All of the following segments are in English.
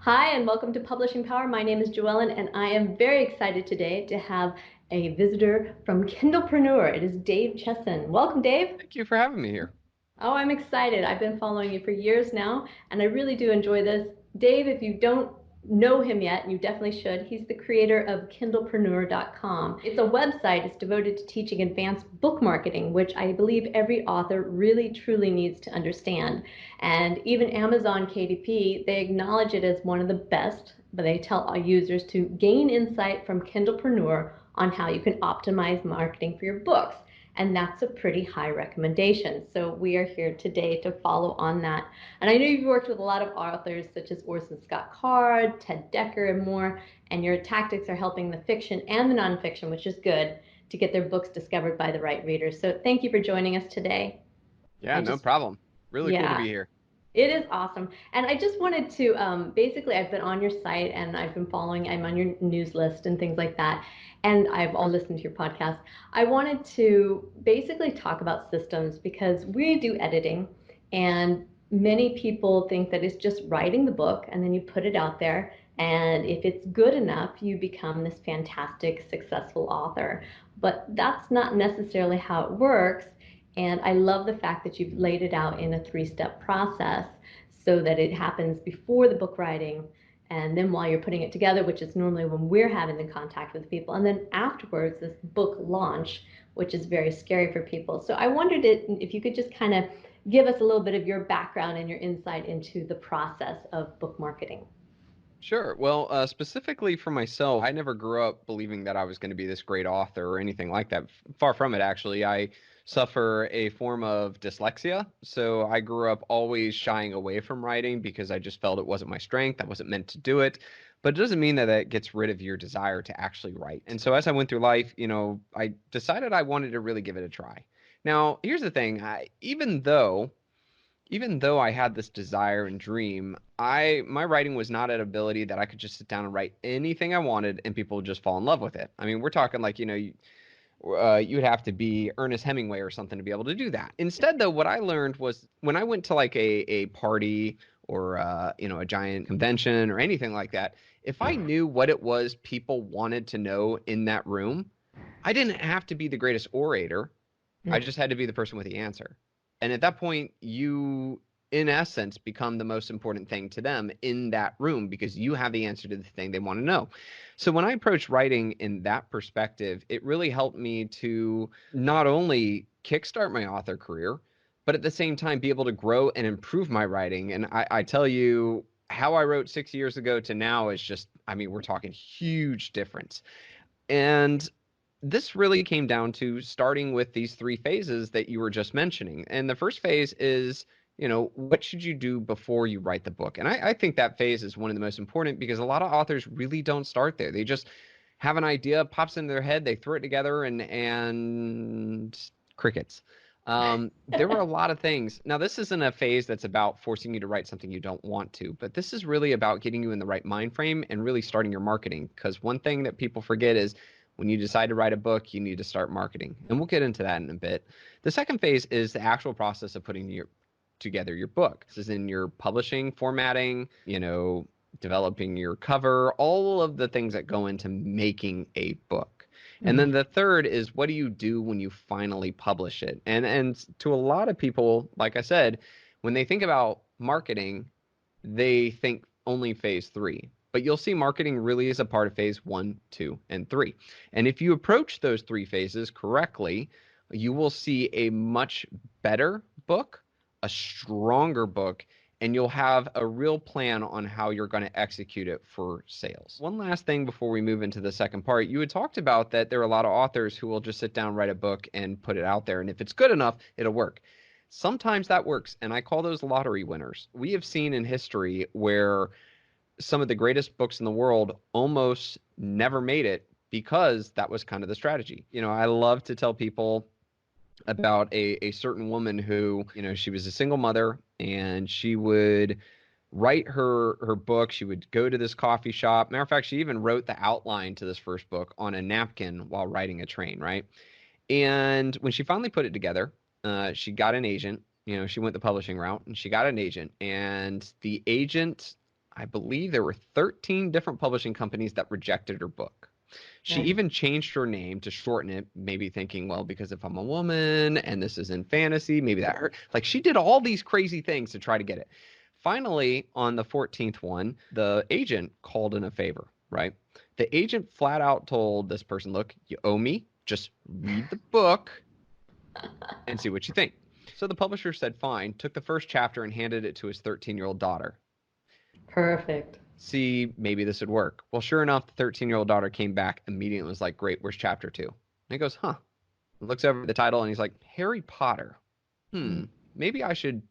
Hi, and welcome to Publishing Power. My name is Joellen, and I am very excited today to have a visitor from Kindlepreneur. It is Dave Chesson. Welcome, Dave. Thank you for having me here. Oh, I'm excited. I've been following you for years now, and I really do enjoy this. Dave, if you don't know him yet, and you definitely should, he's the creator of Kindlepreneur.com. It's a website. It's devoted to teaching advanced book marketing, which I believe every author really truly needs to understand. And even Amazon KDP, they acknowledge it as one of the best, but they tell our users to gain insight from Kindlepreneur on how you can optimize marketing for your books. And that's a pretty high recommendation. So we are here today to follow on that. And I know you've worked with a lot of authors such as Orson Scott Card, Ted Dekker, and more, and your tactics are helping the fiction and the nonfiction, which is good, to get their books discovered by the right readers. So thank you for joining us today. Yeah, I no just, problem. Really cool to yeah, be here. it is awesome. And I just wanted to basically, I've been on your site and I've been following, I'm on your news list and things like that. And I've all listened to your podcast. I wanted to basically talk about systems because we do editing, and many people think that it's just writing the book and then you put it out there. And if it's good enough, you become this fantastic, successful author. But that's not necessarily how it works. And I love the fact that you've laid it out in a three-step process so that it happens before the book writing, and then while you're putting it together, which is normally when we're having the contact with people, and then afterwards, this book launch, which is very scary for people. So I wondered if you could just kind of give us a little bit of your background and your insight into the process of book marketing. Sure. Well, specifically for myself, I never grew up believing that I was going to be this great author or anything like that. Far from it, actually. I suffer a form of dyslexia. So I grew up always shying away from writing because I just felt it wasn't my strength. I wasn't meant to do it. But it doesn't mean that that gets rid of your desire to actually write. And so as I went through life, I decided I wanted to really give it a try. Now, here's the thing. Even though I had this desire and dream, I my writing was not an ability that I could just sit down and write anything I wanted and people would just fall in love with it. I mean, we're talking like, you would have to be Ernest Hemingway or something to be able to do that. Instead, though, what I learned was when I went to like a party or a giant convention or anything like that, if I knew what it was people wanted to know in that room, I didn't have to be the greatest orator. I Mm. just had to be the person with the answer. And at that point, you, in essence, become the most important thing to them in that room because you have the answer to the thing they want to know. So when I approached writing in that perspective, it really helped me to not only kickstart my author career, but at the same time be able to grow and improve my writing. And I tell you, how I wrote 6 years ago to now is just, I mean, we're talking huge difference. And this really came down to starting with these three phases that you were just mentioning. And the first phase is, what should you do before you write the book? And I think that phase is one of the most important because a lot of authors really don't start there. They just have an idea, pops into their head, they throw it together, and crickets. There were a lot of things. Now, this isn't a phase that's about forcing you to write something you don't want to, but this is really about getting you in the right mind frame and really starting your marketing. Because one thing that people forget is when you decide to write a book, you need to start marketing. And we'll get into that in a bit. The second phase is the actual process of putting together your book. This is in your publishing, formatting, developing your cover, all of the things that go into making a book. And then Mhm. the third is what do you do when you finally publish it? And to a lot of people, like I said, when they think about marketing, they think only phase three. But you'll see marketing really is a part of phase one, two, and three. And if you approach those three phases correctly, you will see a much better book, a stronger book, and you'll have a real plan on how you're going to execute it for sales. One last thing before we move into the second part, you had talked about that there are a lot of authors who will just sit down, write a book, and put it out there. And if it's good enough, it'll work. Sometimes that works, and I call those lottery winners. We have seen in history where some of the greatest books in the world almost never made it because that was kind of the strategy. I love to tell people about a certain woman who, she was a single mother and she would write her book. She would go to this coffee shop. Matter of fact, she even wrote the outline to this first book on a napkin while riding a train, right? And when she finally put it together, she got an agent. She went the publishing route and she got an agent. And the agent I believe there were 13 different publishing companies that rejected her book. She Right. even changed her name to shorten it, maybe thinking, well, because if I'm a woman and this is in fantasy, maybe that hurt. Like, she did all these crazy things to try to get it. Finally, on the 14th one, the agent called in a favor, right? The agent flat out told this person, look, you owe me. Just read the book and see what you think. So the publisher said fine, took the first chapter and handed it to his 13-year-old daughter. Perfect. See, maybe this would work. Well, sure enough, the 13-year-old daughter came back immediately and was like, great, where's chapter 2? And he goes, huh. Looks over at the title and he's like, Harry Potter. Mm. Maybe I should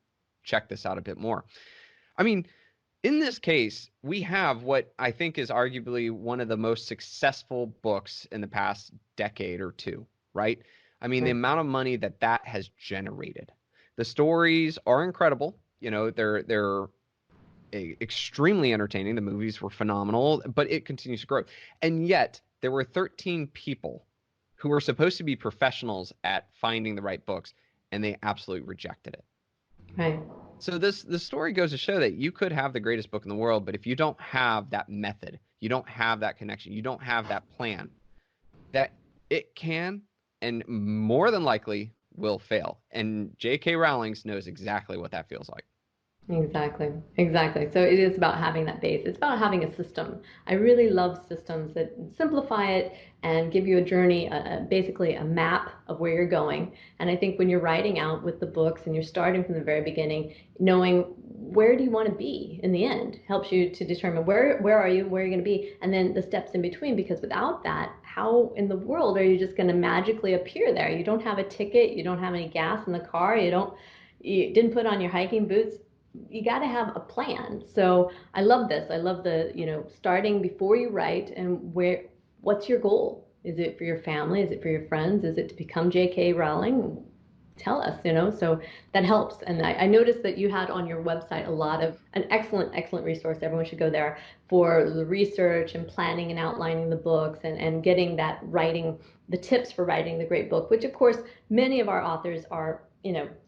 check this out a bit more. I mean, in this case, we have what I think is arguably one of the most successful books in the past decade or two, right? I mean, the Right. amount of money that that has generated. The stories are incredible. You know, they're extremely entertaining. The movies were phenomenal, but it continues to grow. And yet, there were 13 people who were supposed to be professionals at finding the right books, and they absolutely rejected it. Right. So this story goes to show that you could have the greatest book in the world, but if you don't have that method, you don't have that connection, you don't have that plan, that it can and more than likely will fail. And J.K. Rowling knows exactly what that feels like. Exactly, exactly. So it is about having that base. It's about having a system. I really love systems that simplify it and give you a journey, basically a map of where you're going. And I think when you're writing out with the books and you're starting from the very beginning, knowing where do you want to be in the end helps you to determine where are you, where you're going to be, and then the steps in between. Because without that, how in the world are you just going to magically appear there? You don't have a ticket, you don't have any gas in the car, you didn't put on your hiking boots. You got to have a plan. So I love this. I love the, starting before you write and what's your goal? Is it for your family? Is it for your friends? Is it to become J.K. Rowling? Tell us, so that helps. And I noticed that you had on your website an excellent resource. Everyone should go there for the research and planning and outlining the books and getting that writing, the tips for writing the great book, which of course, many of our authors are,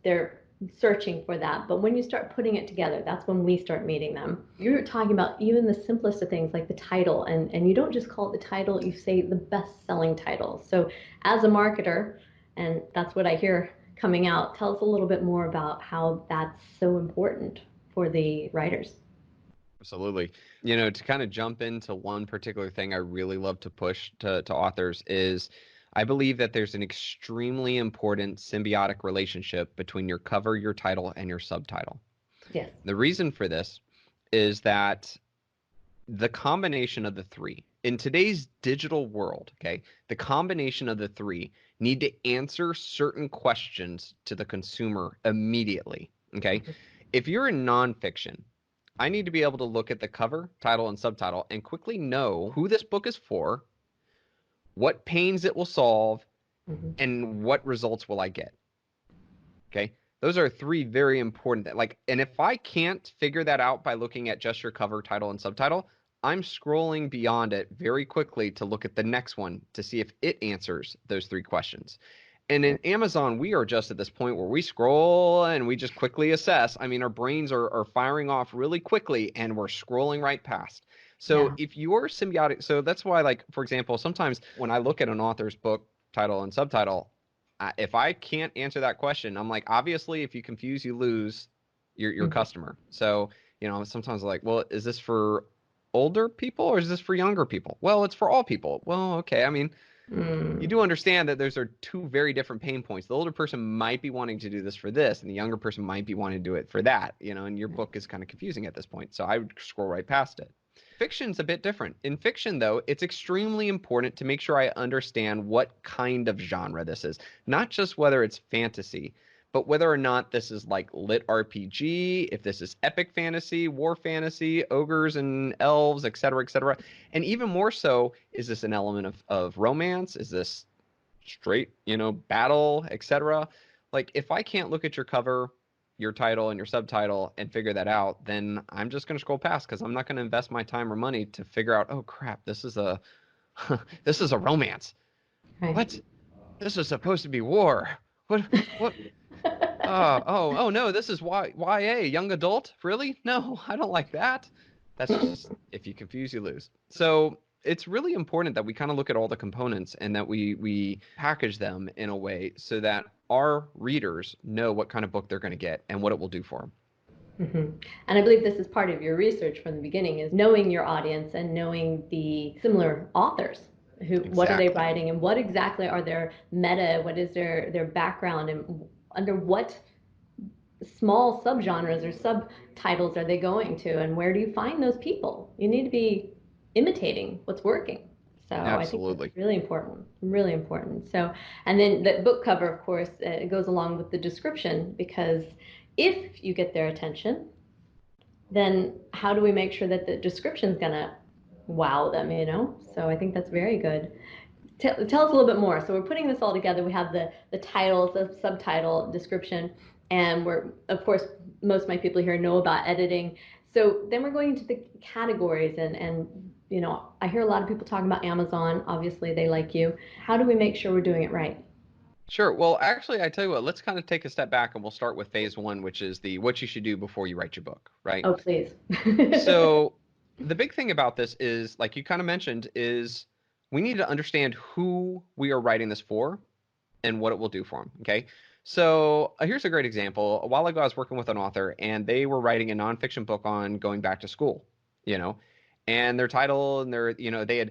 they're searching for that. But when you start putting it together, that's when we start meeting them. You're talking about even the simplest of things like the title, and you don't just call it the title, you say the best-selling title. So as a marketer, and that's what I hear coming out, tell us a little bit more about how that's so important for the writers. Absolutely. To kind of jump into one particular thing I really love to push to authors is I believe that there's an extremely important symbiotic relationship between your cover, your title, and your subtitle. Yes. The reason for this is that the combination of the three, in today's digital world, okay, the combination of the three need to answer certain questions to the consumer immediately, okay? Mm-hmm. If you're in nonfiction, I need to be able to look at the cover, title, and subtitle and quickly know who this book is for, what pains it will solve, Mm-hmm. and what results will I get. Okay? Those are three very important, and if I can't figure that out by looking at just your cover, title, and subtitle, I'm scrolling beyond it very quickly to look at the next one to see if it answers those three questions. And in Amazon, we are just at this point where we scroll and we just quickly assess. I mean, our brains are firing off really quickly and we're scrolling right past. So Yeah. if you're symbiotic, so that's why, like, for example, sometimes when I look at an author's book title and subtitle, if I can't answer that question, I'm like, obviously, if you confuse, you lose your Mm-hmm. customer. So, sometimes like, well, is this for older people or is this for younger people? Well, it's for all people. Well, okay. I mean, you Mm. do understand that those are two very different pain points. The older person might be wanting to do this for this, and the younger person might be wanting to do it for that, and your book is kind of confusing at this point. So I would scroll right past it. Fiction's a bit different. In fiction, though, it's extremely important to make sure I understand what kind of genre this is, not just whether it's fantasy, but whether or not this is like lit RPG, if this is epic fantasy, war fantasy, ogres and elves, etc., etc. And even more so, is this an element of romance? Is this straight, battle, etc.? Like, if I can't look at your cover, your title, and your subtitle and figure that out, then I'm just going to scroll past because I'm not going to invest my time or money to figure out, oh crap, this is a this is a romance. Right. What? This is supposed to be war. What? Oh no, this is YA, young adult? Really? No, I don't like that. That's just, if you confuse, you lose. So it's really important that we kind of look at all the components and that we package them in a way so that our readers know what kind of book they're going to get and what it will do for them. And I believe this is part of your research from the beginning, is knowing your audience and knowing the similar authors. What are they Exactly. writing, and what exactly are their meta, what is their background, and under what small subgenres or subtitles are they going to, and where do you find those people? You need to be imitating what's working. So I think that's Absolutely. really important, really important. So, and then the book cover, of course, it goes along with the description, because if you get their attention, then how do we make sure that the description's gonna wow them, you know? So I think that's very good. Tell us a little bit more. So we're putting this all together. We have the titles, the subtitle, description, and we're, of course, most of my people here know about editing. So then we're going into the categories, and you know, I hear a lot of people talking about Amazon. Obviously, they like you. How do we make sure we're doing it right? Sure. Well, actually, I tell you what, let's kind of take a step back and we'll start with phase one, which is the what you should do before you write your book, right? Oh, please. So the big thing about this is, like you kind of mentioned, is we need to understand who we are writing this for and what it will do for them. Okay. So here's a great example. A while ago, I was working with an author and they were writing a nonfiction book on going back to school, you know, and their title and their, you know, they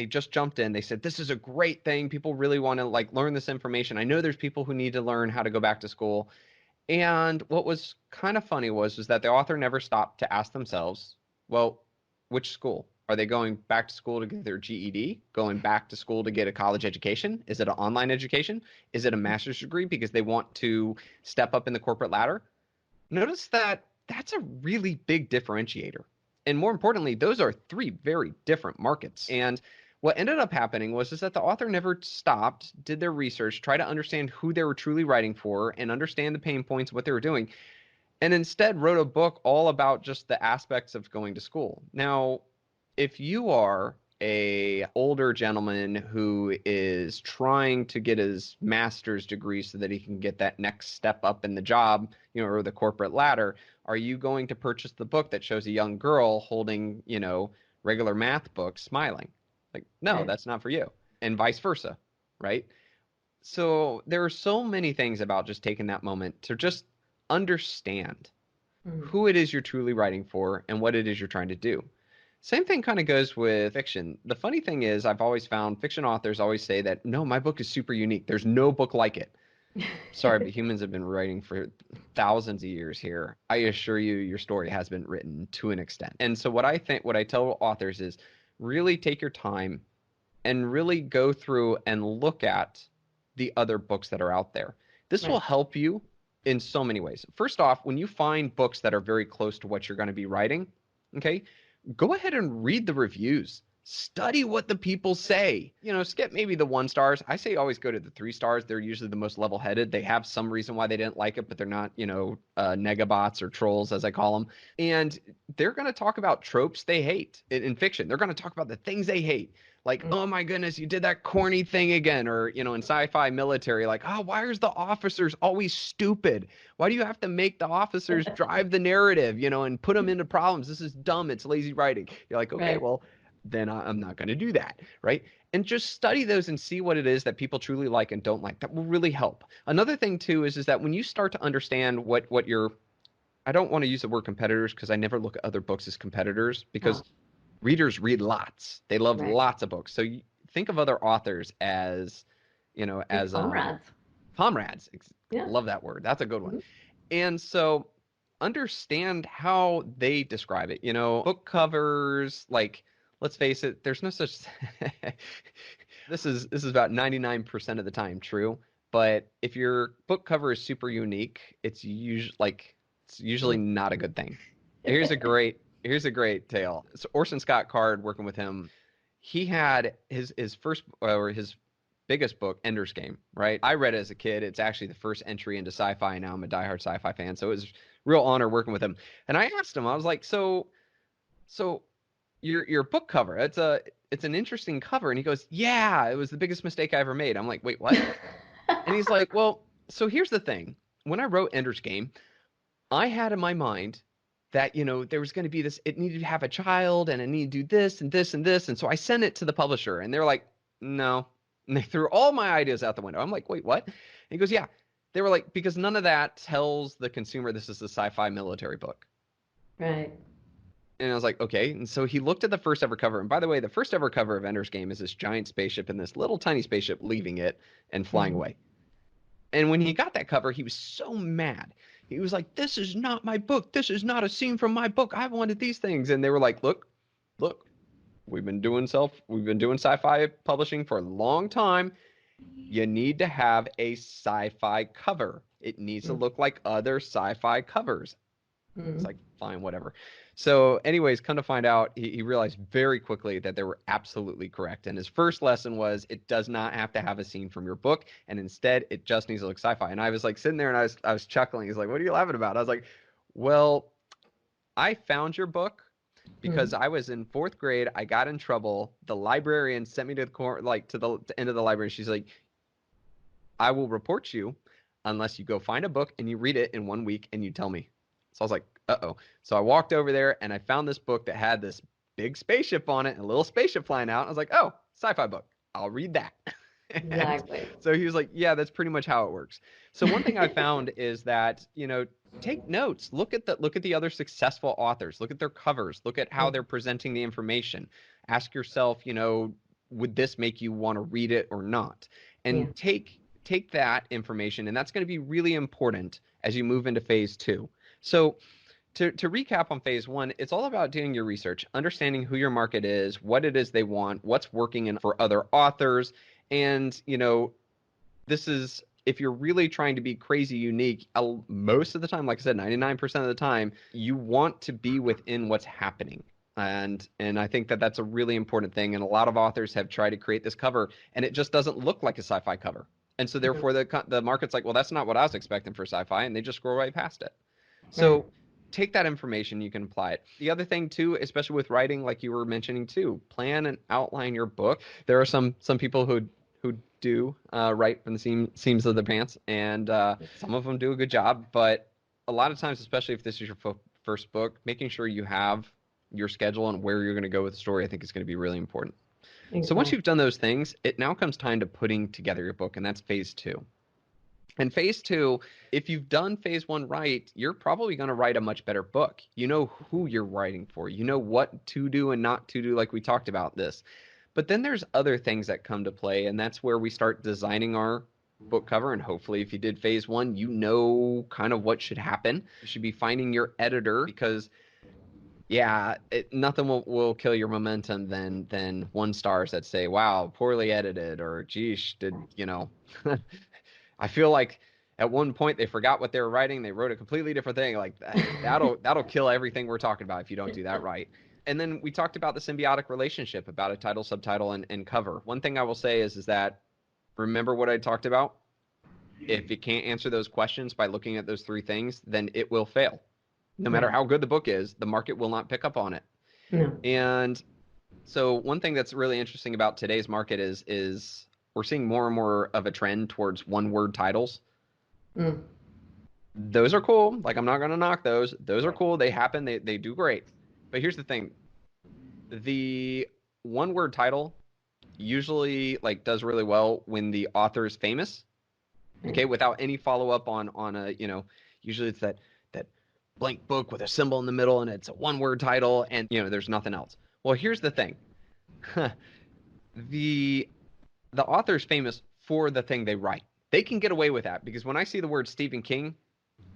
just jumped in. They said, this is a great thing. People really want to like learn this information. I know there's people who need to learn how to go back to school. And what was kind of funny was that the author never stopped to ask themselves, well, which school? Are they going back to school to get their GED? Going back to school to get a college education? Is it an online education? Is it a master's degree because they want to step up in the corporate ladder? Notice that that's a really big differentiator. And more importantly, those are three very different markets. And what ended up happening was is that the author never stopped, did their research, try to understand who they were truly writing for and understand the pain points, what they were doing, and instead wrote a book all about just the aspects of going to school. Now, if you are a older gentleman who is trying to get his master's degree so that he can get that next step up in the job, you know, or the corporate ladder, are you going to purchase the book that shows a young girl holding, you know, regular math books smiling? Like, no, Right. that's not for you. And vice versa, right? So there are so many things about just taking that moment to just understand Mm. who it is you're truly writing for and what it is you're trying to do. Same thing kind of goes with fiction. The funny thing is, I've always found fiction authors always say that, no, my book is super unique. There's no book like it. Sorry, but humans have been writing for thousands of years here. I assure you, your story has been written to an extent. And so, what I tell authors is really take your time and really go through and look at the other books that are out there. This will Right. help you in so many ways. First off, when you find books that are very close to what you're going to be writing, okay, go ahead and read the reviews. Study what the people say. You know, skip maybe the 1 stars. I say always go to the 3 stars. They're usually the most level headed. They have some reason why they didn't like it, but they're not, you know, negabots or trolls, as I call them. And they're going to talk about tropes they hate in fiction. They're going to talk about the things they hate. Like, Mm. oh my goodness, you did that corny thing again. Or, you know, in sci fi military, like, oh, why is the officers always stupid? Why do you have to make the officers drive the narrative, you know, and put them into problems? This is dumb. It's lazy writing. You're like, okay, Right. well, then I'm not going to do that, right? And just study those and see what it is that people truly like and don't like. That will really help. Another thing too is that when you start to understand what your, I don't want to use the word competitors because I never look at other books as competitors because Oh, readers read lots. They love right. lots of books. So you think of other authors as, you know, Your as comrades. comrades. Yeah. Love that word. That's a good one. Mhm. And so understand how they describe it. You know, book covers, like, let's face it, there's no such this is about 99% of the time true. But if your book cover is super unique, it's usually Mm. not a good thing. Here's a great tale. So Orson Scott Card, working with him, he had his first or his biggest book, Ender's Game, right? I read it as a kid. It's actually the first entry into sci-fi, and now I'm a diehard sci-fi fan. So it was a real honor working with him. And I asked him, I was like, so your book cover, it's an interesting cover. And he goes, yeah, it was the biggest mistake I ever made. I'm like, wait, what? And he's like, well, so here's the thing. When I wrote Ender's Game, I had in my mind that, there was going to be this, it needed to have a child and it needed to do this and this and this. And so I sent it to the publisher and they're like, no. And they threw all my ideas out the window. I'm like, wait, what? And he goes, yeah. They were like, because none of that tells the consumer this is a sci-fi military book. Right. And I was like, okay. And so he looked at the first ever cover. And by the way, the first ever cover of Ender's Game is this giant spaceship and this little tiny spaceship leaving it and flying away. And when he got that cover, he was so mad. He was like, this is not my book. This is not a scene from my book. I wanted these things. And they were like, look, we've been doing sci-fi publishing for a long time. You need to have a sci-fi cover. It needs to look like other sci-fi covers. It's like, fine, whatever. So anyways, come to find out, he realized very quickly that they were absolutely correct. And his first lesson was, it does not have to have a scene from your book. And instead, it just needs to look sci-fi. And I was like sitting there and I was chuckling. He's like, what are you laughing about? I was like, well, I found your book because I was in 4th grade. I got in trouble. The librarian sent me to the corner, like to the end of the library. She's like, I will report you unless you go find a book and you read it in 1 week and you tell me. So I was like, uh-oh. So I walked over there and I found this book that had this big spaceship on it and a little spaceship flying out. I was like, oh, sci-fi book. I'll read that. Exactly. So he was like, yeah, that's pretty much how it works. So one thing I found is that, take notes. Look at the other successful authors. Look at their covers. Look at how they're presenting the information. Ask yourself, would this make you want to read it or not? And take that information, and that's going to be really important as you move into phase 2. So to recap on phase 1, it's all about doing your research, understanding who your market is, what it is they want, what's working for other authors. And, this is, if you're really trying to be crazy unique, most of the time, like I said, 99% of the time, you want to be within what's happening. And I think that that's a really important thing. And a lot of authors have tried to create this cover, and it just doesn't look like a sci-fi cover. And so therefore the market's like, well, that's not what I was expecting for sci-fi, and they just scroll right past it. So take that information, you can apply it. The other thing too, especially with writing, like you were mentioning too, plan and outline your book. There are some people who do write from the seams of the pants, and some of them do a good job. But a lot of times, especially if this is your first book, making sure you have your schedule and where you're going to go with the story, I think is going to be really important. Exactly. So once you've done those things, it now comes time to putting together your book, and that's phase 2. And phase 2, if you've done phase 1 right, you're probably going to write a much better book. You know who you're writing for. You know what to do and not to do, like we talked about this. But then there's other things that come to play, and that's where we start designing our book cover. And hopefully if you did phase 1, you know kind of what should happen. You should be finding your editor, because nothing will kill your momentum than 1 stars that say, wow, poorly edited, or geesh, I feel like at one point they forgot what they were writing. They wrote a completely different thing. Like that'll kill everything we're talking about if you don't do that right. And then we talked about the symbiotic relationship, about a title, subtitle, and cover. One thing I will say is that, remember what I talked about? If you can't answer those questions by looking at those 3 things, then it will fail. No matter how good the book is, the market will not pick up on it. No. And so one thing that's really interesting about today's market is we're seeing more and more of a trend towards 1-word titles. Those are cool. Like, I'm not going to knock those. Those are cool. They happen. They do great. But here's the thing. The 1-word title usually does really well when the author is famous. Okay, without any follow-up on a, usually it's that blank book with a symbol in the middle and it's a 1-word title and, there's nothing else. Well, here's the thing. The author's famous for the thing they write. They can get away with that because when I see the word Stephen King,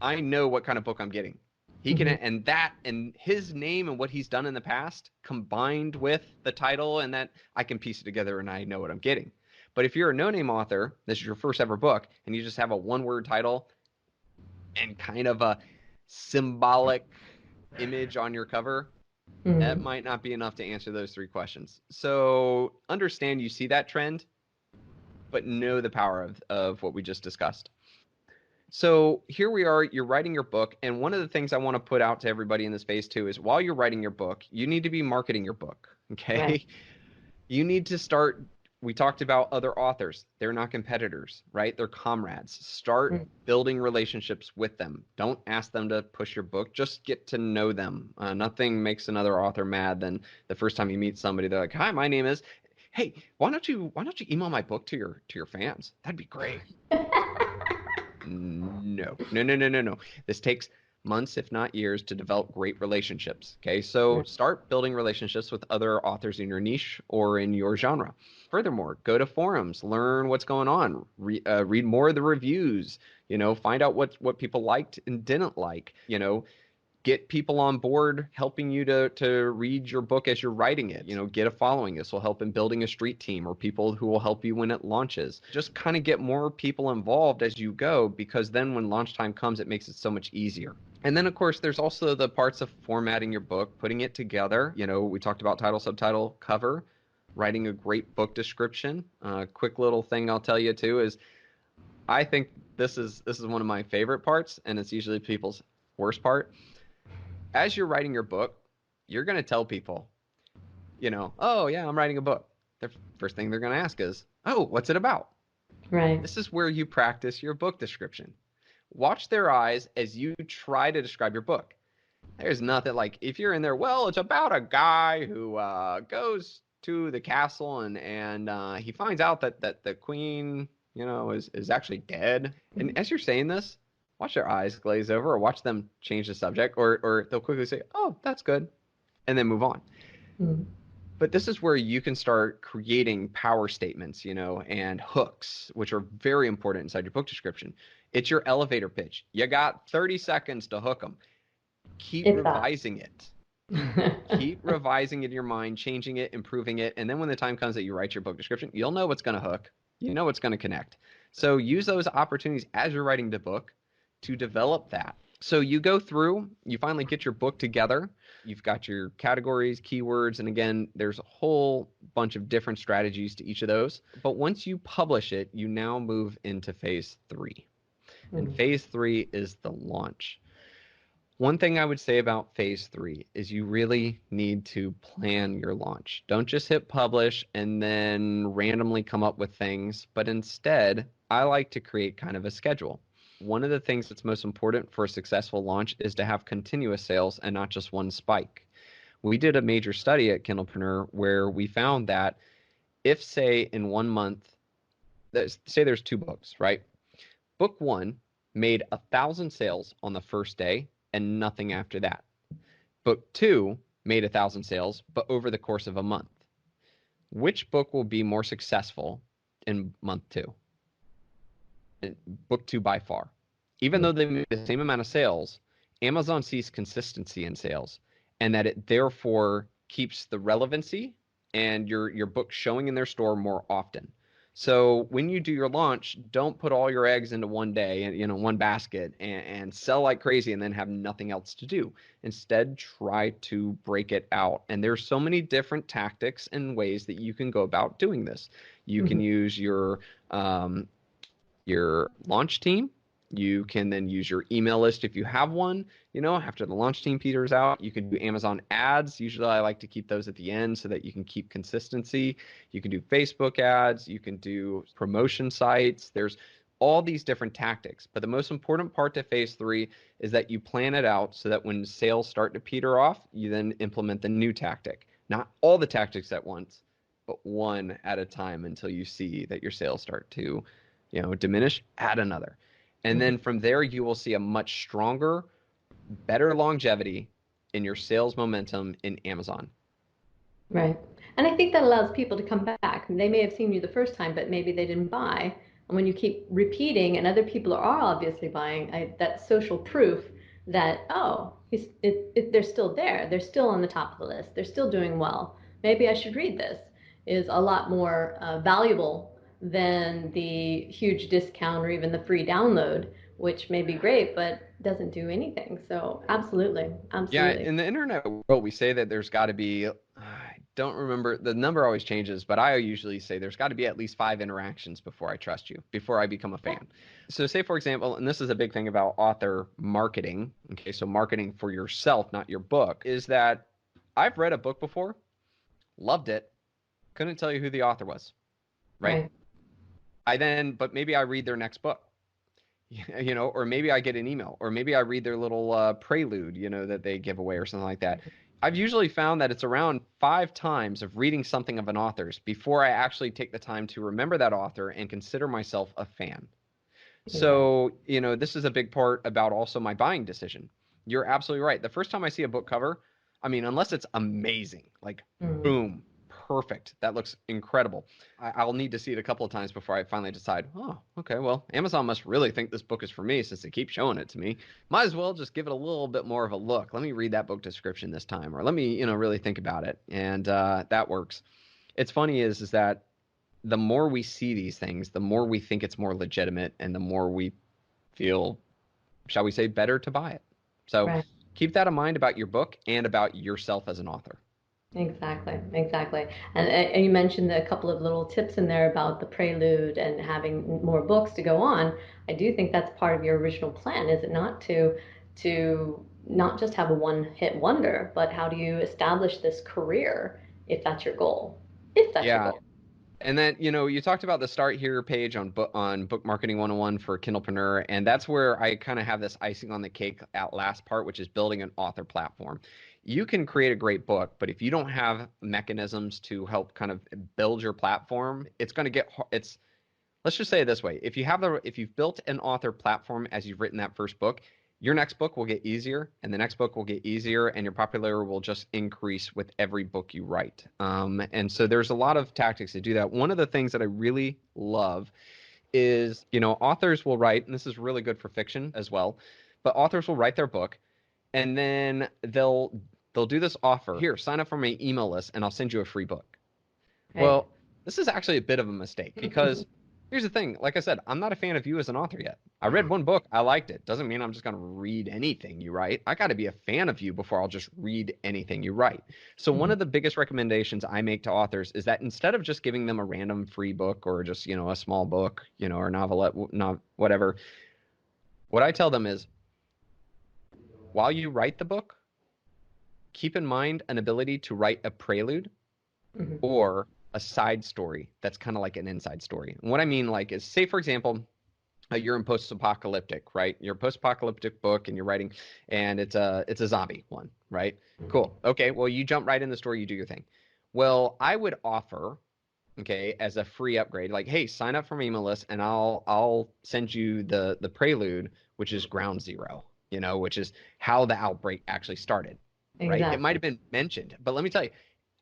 I know what kind of book I'm getting. He can, and his name and what he's done in the past combined with the title, and that I can piece it together and I know what I'm getting. But if you're a no-name author, this is your first ever book, and you just have a 1-word title and kind of a symbolic image on your cover, that might not be enough to answer those 3 questions. So understand you see that trend, but know the power of what we just discussed. So here we are, you're writing your book, and one of the things I want to put out to everybody in this phase 2 is while you're writing your book, you need to be marketing your book, okay? Right. You need to start We talked about other authors. They're not competitors, right? They're comrades. Start Mm. building relationships with them. Don't ask them to push your book. Just get to know them. Nothing makes another author mad than the first time you meet somebody. They're like, "Hi, my name is." Hey, why don't you email my book to your fans? That'd be great. No, no, no, no, no, no. This takes months, if not years, to develop great relationships. Okay, so Right. start building relationships with other authors in your niche or in your genre. Furthermore, go to forums, learn what's going on, read more of the reviews. Find out what people liked and didn't like. Get people on board helping you to read your book as you're writing it. Get a following. This will help in building a street team or people who will help you when it launches. Just kind of get more people involved as you go, because then when launch time comes, it makes it so much easier. And then, of course, there's also the parts of formatting your book, putting it together. We talked about title, subtitle, cover, writing a great book description. Quick little thing I'll tell you too is I think this is one of my favorite parts, and it's usually people's worst part. As you're writing your book, you're going to tell people, oh, yeah, I'm writing a book. The first thing they're going to ask is, oh, what's it about? Right. This is where you practice your book description. Watch their eyes as you try to describe your book. There's nothing like if you're in there, well, it's about a guy who goes to the castle and he finds out that the queen, is actually dead. And as you're saying this, watch their eyes glaze over or watch them change the subject or they'll quickly say, oh, that's good, and then move on. Mm. But this is where you can start creating power statements, and hooks, which are very important inside your book description. It's your elevator pitch. You got 30 seconds to hook them. Keep If that. revising it. Keep revising it in your mind, changing it, improving it. And then when the time comes that you write your book description, you'll know what's going to hook. You know what's going to connect. So use those opportunities as you're writing the book to develop that. So you go through, you finally get your book together. You've got your categories, keywords, and again, there's a whole bunch of different strategies to each of those. But once you publish it, you now move into phase 3. And Mm. phase 3 is the launch. One thing I would say about phase 3 is you really need to plan your launch. Don't just hit publish and then randomly come up with things, but instead, I like to create kind of a schedule. One of the things that's most important for a successful launch is to have continuous sales and not just one spike. We did a major study at Kindlepreneur where we found that if, say, in 1 month, say there's 2 books, right? Book 1 made 1,000 sales on the first day and nothing after that. Book 2 made 1,000 sales, but over the course of a month. Which book will be more successful in month 2? Book 2 by far. Even though they made the same amount of sales, Amazon sees consistency in sales and that it therefore keeps the relevancy and your book showing in their store more often. So when you do your launch, don't put all your eggs into one day and one basket and sell like crazy and then have nothing else to do. Instead, try to break it out. And there's so many different tactics and ways that you can go about doing this. You can use your launch team. You can then use your email list if you have one. After the launch team peters out, you can do Amazon ads. Usually I like to keep those at the end so that you can keep consistency. You can do Facebook ads. You can do promotion sites. There's all these different tactics. But the most important part to phase 3 is that you plan it out so that when sales start to peter off, you then implement the new tactic. Not all the tactics at once, but one at a time until you see that your sales start to diminish, add another. And then from there, you will see a much stronger, better longevity in your sales momentum in Amazon. Right. And I think that allows people to come back. They may have seen you the first time, but maybe they didn't buy. And when you keep repeating and other people are obviously buying, that's social proof that, oh, they're still there. They're still on the top of the list. They're still doing well. Maybe I should read this is a lot more valuable than the huge discount or even the free download, which may be great, but doesn't do anything. So absolutely, Yeah, absolutely. in the internet world, we say that there's got to be, I don't remember, the number always changes, but I usually say there's got to be at least 5 interactions before I trust you, before I become a fan. So say, for example, and this is a big thing about author marketing, okay, so marketing for yourself, not your book, is that I've read a book before, loved it, couldn't tell you who the author was. right? Right. But maybe I read their next book, or maybe I get an email, or maybe I read their little prelude, that they give away or something like that. I've usually found that it's around 5 times of reading something of an author's before I actually take the time to remember that author and consider myself a fan. Exactly. So, this is a big part about also my buying decision. You're absolutely right. The first time I see a book cover, I mean, unless it's amazing, like Mm. boom, perfect. That looks incredible. I'll need to see it a couple of times before I finally decide, oh, okay, well, Amazon must really think this book is for me since they keep showing it to me. Might as well just give it a little bit more of a look. Let me read that book description this time, or let me, really think about it. And that works. It's funny is that the more we see these things, the more we think it's more legitimate and the more we feel, shall we say, better to buy it. So Right. keep that in mind about your book and about yourself as an author. Exactly, exactly. And you mentioned a couple of little tips in there about the prelude and having more books to go on. I do think that's part of your original plan, is it not, to not just have a one-hit wonder, but how do you establish this career if that's your goal? If that's your Yeah. goal. And then, you talked about the Start Here page on Book Marketing 101 for Kindlepreneur, and that's where I kind of have this icing on the cake at last part, which is building an author platform. You can create a great book, but if you don't have mechanisms to help kind of build your platform, it's going to get it's let's just say it this way. If you've built an author platform as you've written that first book, your next book will get easier and the next book will get easier and your popularity will just increase with every book you write. And so there's a lot of tactics to do that. One of the things that I really love is, authors will write, and this is really good for fiction as well, but authors will write their book and then they'll do this offer. Here, sign up for my email list and I'll send you a free book. Right. Well, this is actually a bit of a mistake because here's the thing. Like I said, I'm not a fan of you as an author yet. I read one book, I liked it. Doesn't mean I'm just going to read anything you write. I got to be a fan of you before I'll just read anything you write. So, one Mhm. of the biggest recommendations I make to authors is that instead of just giving them a random free book or just, a small book, or novelette, not whatever, what I tell them is while you write the book, keep in mind an ability to write a prelude Mhm. or a side story that's kind of like an inside story. And what I mean, like, is say, for example, you're in post-apocalyptic, right? You're a post-apocalyptic book and you're writing, and it's a zombie one, right? Cool. Okay. Well, you jump right in the story, you do your thing. Well, I would offer, okay, as a free upgrade, like, hey, sign up for my email list, and I'll send you the prelude, which is ground zero, which is how the outbreak actually started, right? It might Exactly. have been mentioned, but let me tell you,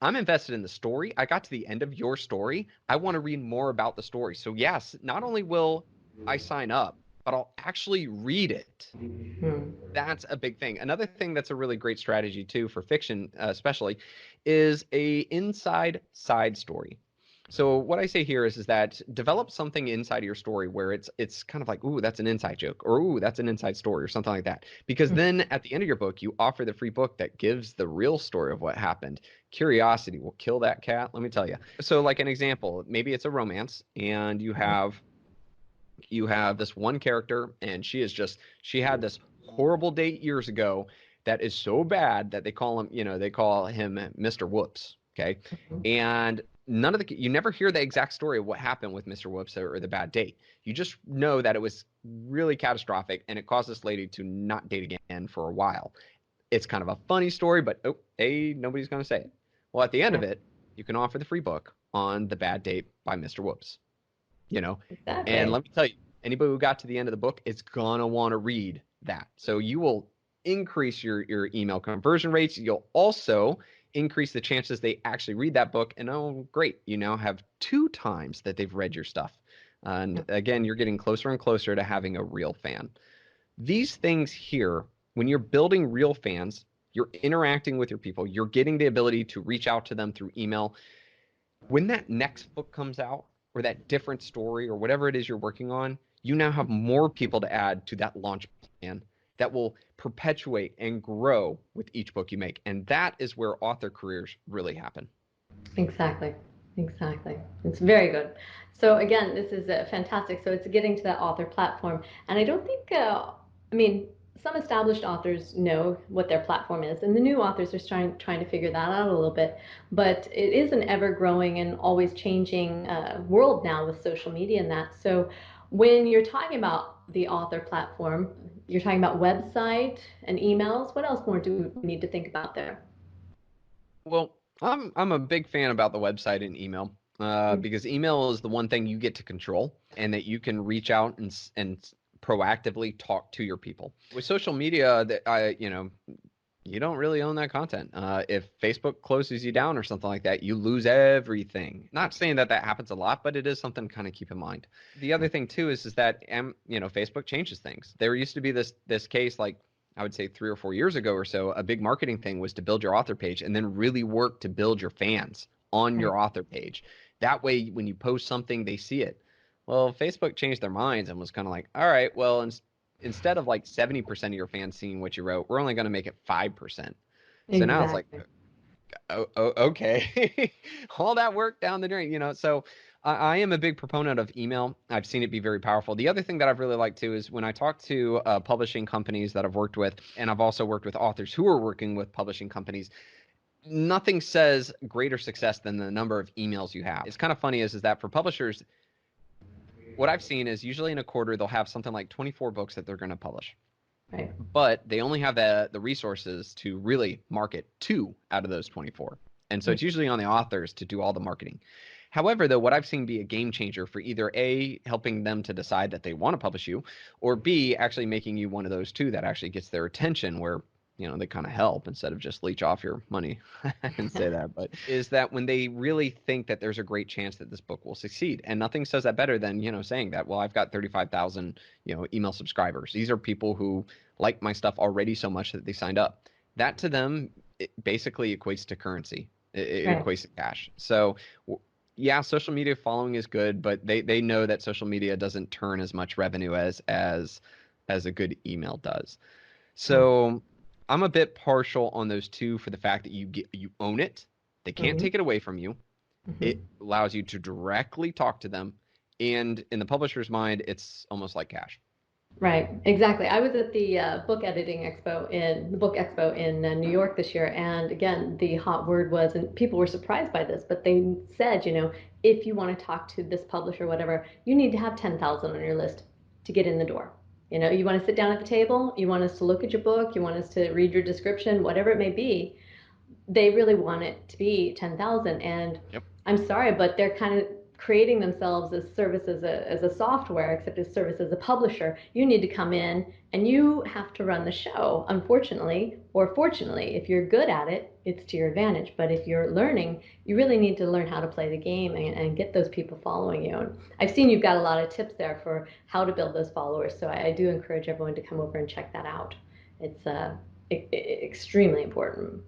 I'm invested in the story. I got to the end of your story. I want to read more about the story. So yes, not only will I sign up, but I'll actually read it. Hmm. That's a big thing. Another thing that's a really great strategy too for fiction, especially, is a inside side story. So what I say here is that develop something inside of your story where it's kind of like, ooh, that's an inside joke, or ooh, that's an inside story, or something like that. Because then at the end of your book, you offer the free book that gives the real story of what happened. Curiosity will kill that cat, let me tell you. So like an example, maybe it's a romance, and you have this one character and she had this horrible date years ago that is so bad that they call him Mr. Whoops, okay? And you never hear the exact story of what happened with Mr. Whoops or the bad date. You just know that it was really catastrophic and it caused this lady to not date again for a while. It's kind of a funny story, but oh, hey, nobody's going to say it. Well, at the end of Right. it, you can offer the free book on The Bad Date by Mr. Whoops, you know. And Exactly. let me tell you, anybody who got to the end of the book is gonna want to read that. So you will increase your email conversion rates. You'll also increase the chances they actually read that book. And oh, great, you now have 2 times that they've read your stuff. And again, you're getting closer and closer to having a real fan. These things here, when you're building real fans, you're interacting with your people, you're getting the ability to reach out to them through email. When that next book comes out or that different story or whatever it is you're working on, you now have more people to add to that launch plan that will perpetuate and grow with each book you make. And that is where author careers really happen. Exactly. Exactly. It's very good. So again, this is fantastic. So it's getting to that author platform, and I don't think. I mean, some established authors know what their platform is, and the new authors are trying to figure that out a little bit. But it is an ever growing and always changing world now with social media and that. So when you're talking about the author platform, you're talking about website and emails. What else more do we need to think about there? Well, I'm a big fan about the website and email, because email is the one thing you get to control and that you can reach out and proactively talk to your people. With social media, that you don't really own that content. If Facebook closes you down or something like that, you lose everything. Not saying that that happens a lot, but it is something to kind of keep in mind. The other thing too is that Facebook changes things. There used to be this case, like I would say 3 or 4 years ago or so, a big marketing thing was to build your author page and then really work to build your fans on Right. your author page. That way, when you post something, they see it. Well, Facebook changed their minds and was kind of like, all right, well, instead of like 70% of your fans seeing what you wrote, we're only going to make it 5%. So now it's like, Exactly. okay, all that work down the drain. So I am a big proponent of email. I've seen it be very powerful. The other thing that I've really liked too is when I talk to publishing companies that I've worked with, and I've also worked with authors who are working with publishing companies, nothing says greater success than the number of emails you have. It's kind of funny is that for publishers, what I've seen is usually in a quarter they'll have something like 24 books that they're going to publish, Right. but they only have the resources to really market 2 out of those 24. And so Mm. it's usually on the authors to do all the marketing. However, though, what I've seen be a game changer for either A, helping them to decide that they want to publish you, or B, actually making you one of those 2 that actually gets their attention where, they kind of help instead of just leech off your money. I can say that, but is that when they really think that there's a great chance that this book will succeed. And nothing says that better than, saying that, well, I've got 35,000, email subscribers. These are people who like my stuff already so much that they signed up. That to them, it basically equates to currency. It Right. equates to cash. So yeah, social media following is good, but they know that social media doesn't turn as much revenue as a good email does. Right. So I'm a bit partial on those 2 for the fact that you own it. They can't Mm-hmm. take it away from you. Mm-hmm. It allows you to directly talk to them, and in the publisher's mind, it's almost like cash. Right, exactly. I was at the book expo in New York this year, and again, the hot word was, and people were surprised by this, but they said, if you want to talk to this publisher, whatever, you need to have 10,000 on your list to get in the door. You want to sit down at the table, you want us to look at your book, you want us to read your description, whatever it may be. They really want it to be 10,000, and Yep. I'm sorry, but they're kind of creating themselves as service as a software, except as service as a publisher. You need to come in and you have to run the show, unfortunately, or fortunately. If you're good at it, it's to your advantage, but if you're learning, you really need to learn how to play the game and get those people following you. And I've seen you've got a lot of tips there for how to build those followers, so I do encourage everyone to come over and check that out. It's extremely important.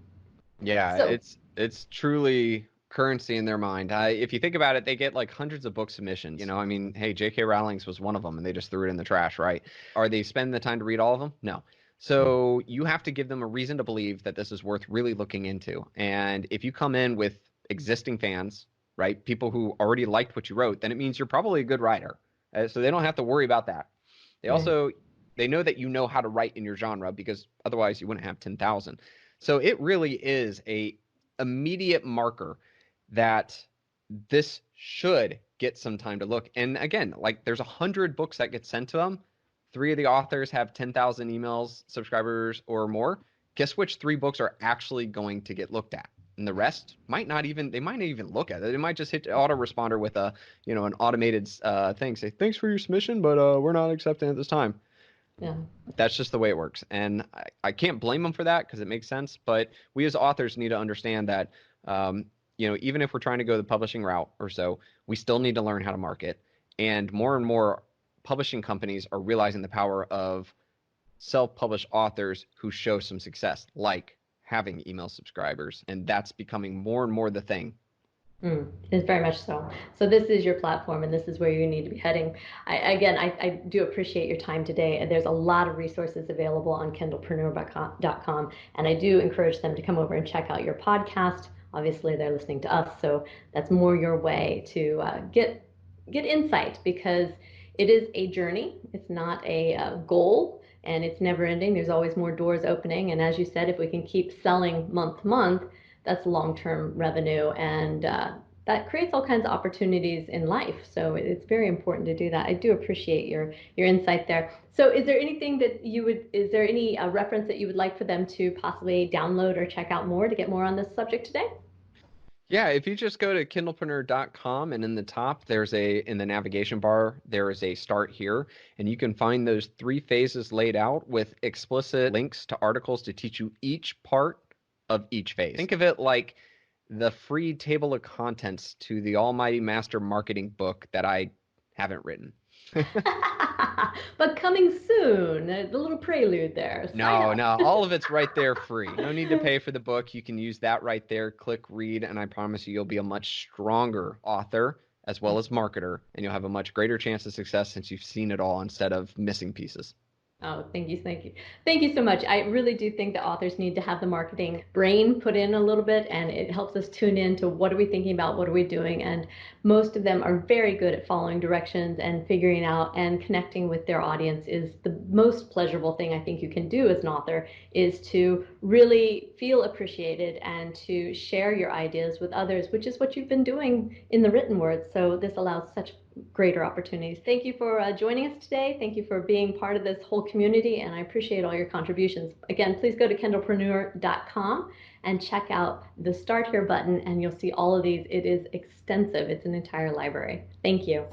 Yeah, So, it's truly currency in their mind. If you think about it, they get like hundreds of book submissions. I mean, hey, J.K. Rowling's was one of them, and they just threw it in the trash, right? Are they spending the time to read all of them? No. So you have to give them a reason to believe that this is worth really looking into. And if you come in with existing fans, right, people who already liked what you wrote, then it means you're probably a good writer. So they don't have to worry about that. They right. also they know that you know how to write in your genre because otherwise you wouldn't have 10,000. So it really is a immediate marker that this should get some time to look. And again, like there's 100 books that get sent to them. 3 of the authors have 10,000 emails, subscribers or more. Guess which 3 books are actually going to get looked at? And the rest might not even, they might not even look at it. They might just hit the autoresponder with an automated thing, say, thanks for your submission, but we're not accepting at this time. Yeah. That's just the way it works. And I can't blame them for that because it makes sense. But we as authors need to understand that, even if we're trying to go the publishing route or so, we still need to learn how to market. And more publishing companies are realizing the power of self-published authors who show some success, like having email subscribers. And that's becoming more and more the thing. It's very much so. So this is your platform, and this is where you need to be heading. I do appreciate your time today. And there's a lot of resources available on Kindlepreneur.com, and I do encourage them to come over and check out your podcast. Obviously, they're listening to us, so that's more your way to get insight, because it is a journey. It's not a goal, and it's never ending. There's always more doors opening. And as you said, if we can keep selling month to month, that's long-term revenue, and that creates all kinds of opportunities in life. So it's very important to do that. I do appreciate your insight there. So is there anything that is there any reference that you would like for them to possibly download or check out more to get more on this subject today? Yeah, if you just go to kindlepreneur.com and in the top in the navigation bar there is a start here, and you can find those 3 phases laid out with explicit links to articles to teach you each part of each phase. Think of it like the free table of contents to the almighty master marketing book that I haven't written. But coming soon, the little prelude there. Sign No, up. no, all of it's right there free. No need to pay for the book. You can use that right there, click read, and I promise you, you'll be a much stronger author as well as marketer, and you'll have a much greater chance of success since you've seen it all instead of missing pieces. Oh, thank you, thank you. Thank you so much. I really do think that authors need to have the marketing brain put in a little bit, and it helps us tune in to what are we thinking about, what are we doing, and most of them are very good at following directions and figuring out and connecting with their audience is the most pleasurable thing I think you can do as an author, is to really feel appreciated and to share your ideas with others, which is what you've been doing in the written word. So this allows such greater opportunities. Thank you for joining us today. Thank you for being part of this whole community, and I appreciate all your contributions. Again, please go to kindlepreneur.com and check out the Start Here button, and you'll see all of these. It is extensive. It's an entire library. Thank you.